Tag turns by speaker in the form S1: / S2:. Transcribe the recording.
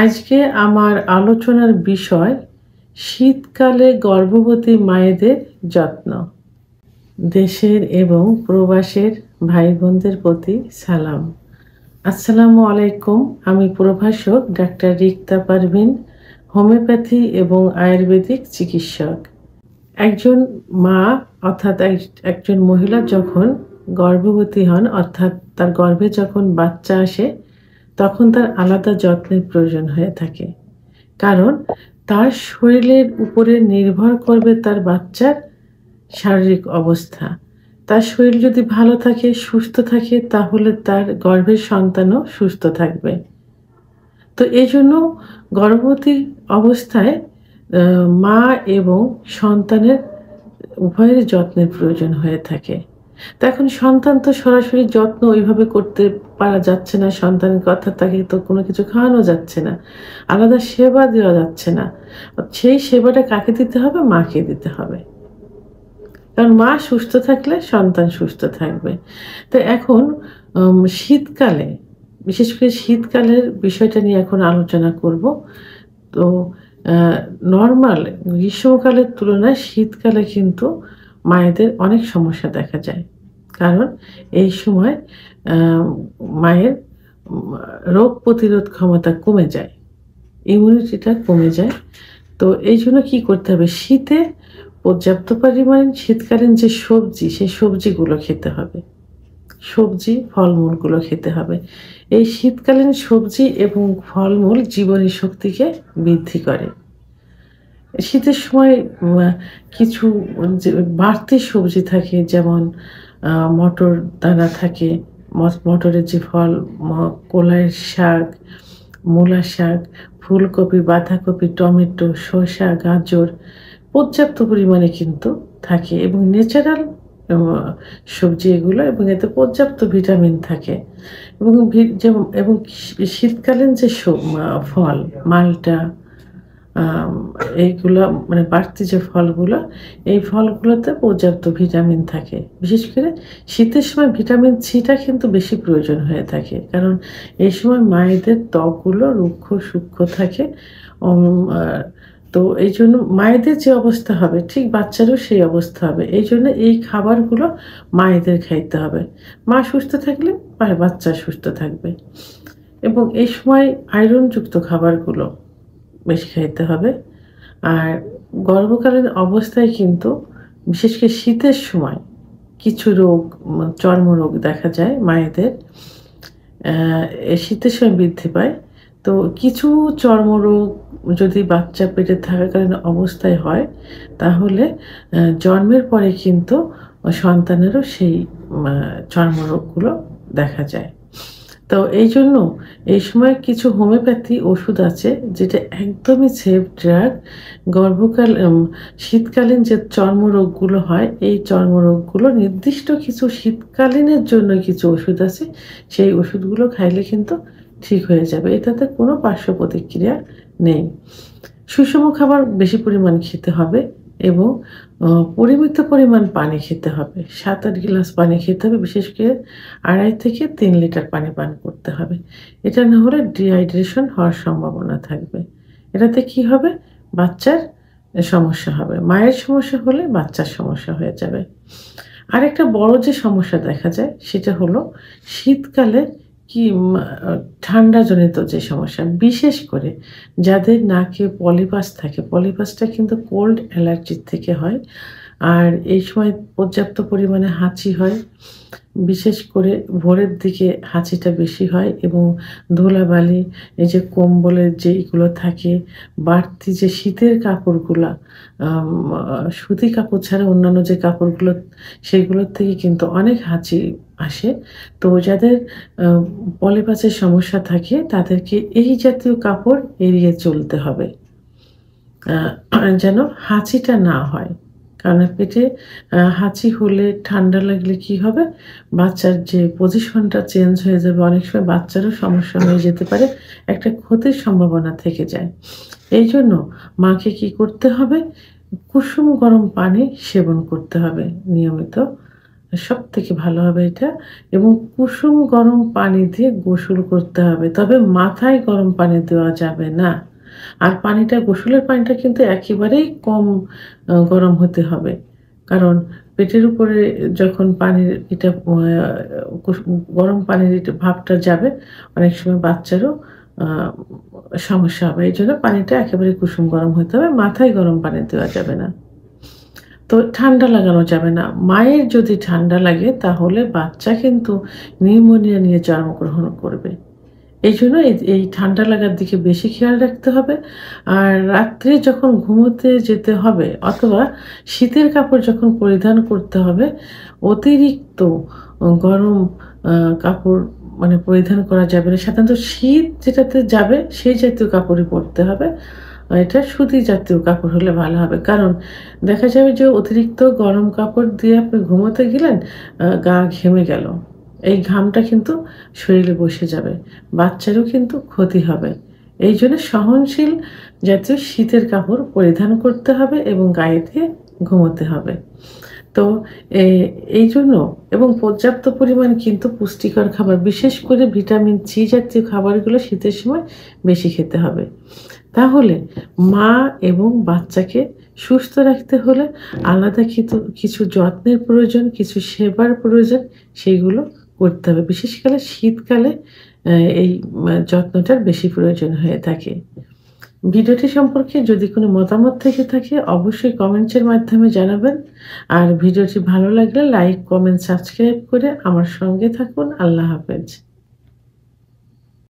S1: আজকে আমার আলোচনার বিষয় শীতকালে গর্ভবতী মায়েদের যত্ন। দেশের এবং প্রবাসের ভাই বোনদের প্রতি সালাম। আসসালামু আলাইকুম। আমি প্রভাষক ডাক্তার রিক্তা পারভিন, হোমিওপ্যাথি এবং আয়ুর্বেদিক চিকিৎসক। একজন মা অর্থাৎ একজন মহিলা যখন গর্ভবতী হন অর্থাৎ তার গর্ভে যখন বাচ্চা আসে তখন তার আলাদা যত্নের প্রয়োজন হয়ে থাকে। কারণ তার শরীরের উপরে নির্ভর করবে তার বাচ্চার শারীরিক অবস্থা। তার শরীর যদি ভালো থাকে, সুস্থ থাকে, তাহলে তার গর্ভের সন্তানও সুস্থ থাকবে। তো এজন্য গর্ভবতী অবস্থায় মা এবং সন্তানের উভয়ের যত্নের প্রয়োজন হয়ে থাকে। তো এখন সন্তান তো সরাসরি যত্ন ওইভাবে করতে পারা যাচ্ছে না। সন্তানের কথা তাকে তো কোনো কিছু খাওয়ানো যাচ্ছে না। আলাদা সেবা দেওয়া যাচ্ছে না। সেই সেবাটা কাকে দিতে হবে? মাকে দিতে হবে। কারণ মা সুস্থ থাকলে সন্তান সুস্থ থাকবে। তো এখন শীতকালে, বিশেষ করে শীতকালের বিষয়টা নিয়ে এখন আলোচনা করব। তো নরমাল গ্রীষ্মকালের তুলনায় শীতকালে কিন্তু মায়েদের অনেক সমস্যা দেখা যায়। কারণ এই সময় মায়ের রোগ প্রতিরোধ ক্ষমতা কমে যায়, ইমিউনিটিটা কমে যায়। তো এইজন্য কি করতে হবে? শীতে পর্যাপ্ত পরিমাণে শীতকালীন যে সবজি, সেই সবজিগুলো খেতে হবে। সবজি, ফলমূলগুলো খেতে হবে। এই শীতকালীন সবজি এবং ফলমূল জীবনী শক্তিকে বৃদ্ধি করে। শীতের সময় কিছু যে বাড়তি সবজি থাকে, যেমন মটর দানা থাকে, মটরের যে ফল, কলাইয়ের শাক, মূলা শাক, ফুলকপি, বাঁধাকপি, টমেটো, শসা, গাজর পর্যাপ্ত পরিমাণে কিন্তু থাকে এবং ন্যাচারাল সবজি এগুলো, এবং এতে পর্যাপ্ত ভিটামিন থাকে এবং শীতকালীন যে ফল, মালটা, এইগুলো মানে বাড়তি যে ফলগুলো, এই ফলগুলোতে পর্যাপ্ত ভিটামিন থাকে। বিশেষ করে শীতের সময় ভিটামিন সিটা কিন্তু বেশি প্রয়োজন হয়ে থাকে। কারণ এই সময় মায়েদের ত্বকগুলো রুক্ষ সূক্ষ্ম থাকে। তো এই জন্য মায়েদের যে অবস্থা হবে ঠিক বাচ্চারও সেই অবস্থা হবে। এই জন্য এই খাবারগুলো মায়েদের খাইতে হবে। মা সুস্থ থাকলে বাচ্চা সুস্থ থাকবে। এবং এই সময় আয়রনযুক্ত খাবারগুলো বেশি খাইতে হবে। আর গর্ভকালীন অবস্থায় কিন্তু বিশেষ করে শীতের সময় কিছু রোগ, চর্মরোগ দেখা যায় মায়েদের। শীতের সময় বৃদ্ধি পায়। তো কিছু চর্মরোগ যদি বাচ্চা পেটে থাকাকালীন অবস্থায় হয়, তাহলে জন্মের পরে কিন্তু সন্তানেরও সেই চর্মরোগগুলো দেখা যায়। তো এইজন্য এই সময় কিছু হোমিওপ্যাথি ওষুধ আছে যেটা একদমই সেফ ড্রাগ। শীতকালীন যে চর্মরোগগুলো হয়, এই চর্মরোগগুলো নির্দিষ্ট কিছু শীতকালীনের জন্য কিছু ওষুধ আছে, সেই ওষুধগুলো খাইলে কিন্তু ঠিক হয়ে যাবে। এটাতে কোনো পার্শ্ব প্রতিক্রিয়া নেই। সুষম খাবার বেশি পরিমাণ খেতে হবে এবং পরিমিত পরিমাণ পানি খেতে হবে। ৭-৮ গ্লাস পানি খেতে হবে। বিশেষ করে ২.৫ থেকে ৩ লিটার পানি পান করতে হবে। এটা না হলে ডিহাইড্রেশন হওয়ার সম্ভাবনা থাকবে। এটাতে কি হবে? বাচ্চার সমস্যা হবে। মায়ের সমস্যা হলে বাচ্চার সমস্যা হয়ে যাবে। আরেকটা বড় যে সমস্যা দেখা যায় সেটা হলো শীতকালে ঠান্ডাজনিত যে সমস্যা, বিশেষ করে যাদের নাকে পলিপাস থাকে। পলিপাসটা কিন্তু কোল্ড অ্যালার্জির থেকে হয়। আর এই সময় পর্যাপ্ত পরিমাণে হাঁচি হয়। বিশেষ করে ভোরের দিকে হাঁচিটা বেশি হয় এবং ধুলাবালি, এই যে কম্বলের যেইগুলো থাকে, বাড়তি যে শীতের কাপড়গুলা, সুতি কাপড় ছাড়া অন্যান্য যে কাপড়গুলো, সেগুলোর থেকে কিন্তু অনেক হাঁচি আসে। তো যাদের পলিপাসের সমস্যা থাকে তাদেরকে এই জাতীয় কাপড় এড়িয়ে চলতে হবে, যেন হাঁচিটা না হয়। কারণ পেটে হাঁচি হলে, ঠান্ডা লাগলে কি হবে? বাচ্চার যে পজিশনটা চেঞ্জ হয়ে যাবে। অনেক সময় বাচ্চারও সমস্যা হয়ে যেতে পারে। একটা ক্ষতির সম্ভাবনা থেকে যায়। এইজন্য মাকে কি করতে হবে? কুসুম গরম পানি সেবন করতে হবে নিয়মিত। সবথেকে ভালো হবে এটা। এবং কুসুম গরম পানি দিয়ে গোসল করতে হবে। তবে মাথায় গরম পানি দেওয়া যাবে না। আর পানিটা, গোসলের পানিটা কিন্তু একেবারেই কম গরম হতে হবে। কারণ পেটের উপরে যখন পানির এটা গরম পানির এটা ভাপটা যাবে, অনেক সময় বাচ্চারও আ সমস্যা হবে। এজন্য পানিটা একেবারে কুসুম গরম হতে হবে। মাথায় গরম পানি দেওয়া যাবে না। তো ঠান্ডা লাগানো যাবে না। মায়ের যদি ঠান্ডা লাগে তাহলে বাচ্চা কিন্তু নিউমোনিয়া নিয়ে জন্মগ্রহণ করবে। এইজন্য এই ঠান্ডা লাগার দিকে বেশি খেয়াল রাখতে হবে। আর রাত্রে যখন ঘুমোতে যেতে হবে অথবা শীতের কাপড় যখন পরিধান করতে হবে, অতিরিক্ত গরম আ কাপড় মানে পরিধান করা যাবে না। সাধারণত শীত যেটাতে যাবে সেই জাতীয় কাপড়ই পরতে হবে। এটা সুতি জাতীয় কাপড় হলে ভালো হবে। কারণ দেখা যাবে যে অতিরিক্ত গরম কাপড় দিয়ে আপনি ঘুমোতে গেলেন, গা ঘেমে গেল। এই ঘামটা কিন্তু শরীরে বসে যাবে। বাচ্চারও কিন্তু ক্ষতি হবে। এইজন্য সহনশীল জাতীয় শীতের কাপড় পরিধান করতে হবে এবং গায়ে দিয়ে ঘুমোতে হবে। তো এ এইজন্য এবং পর্যাপ্ত পরিমাণ কিন্তু পুষ্টিকর খাবার, বিশেষ করে ভিটামিন সি জাতীয় খাবারগুলো শীতের সময় বেশি খেতে হবে। তাহলে মা এবং বাচ্চাকে সুস্থ রাখতে হলে আলাদা কিছু যত্নের প্রয়োজন, কিছু সেবার প্রয়োজন, সেগুলো করতে হবে। বিশেষ করে শীতকালে এই যত্নটার বেশি প্রয়োজন হয়ে থাকে। ভিডিওটি সম্পর্কে যদি কোনো মতামত থেকে থাকে অবশ্যই কমেন্টসের মাধ্যমে জানাবেন। আর ভিডিওটি ভালো লাগলে লাইক, কমেন্ট, সাবস্ক্রাইব করে আমার সঙ্গে থাকুন। আল্লাহ হাফেজ।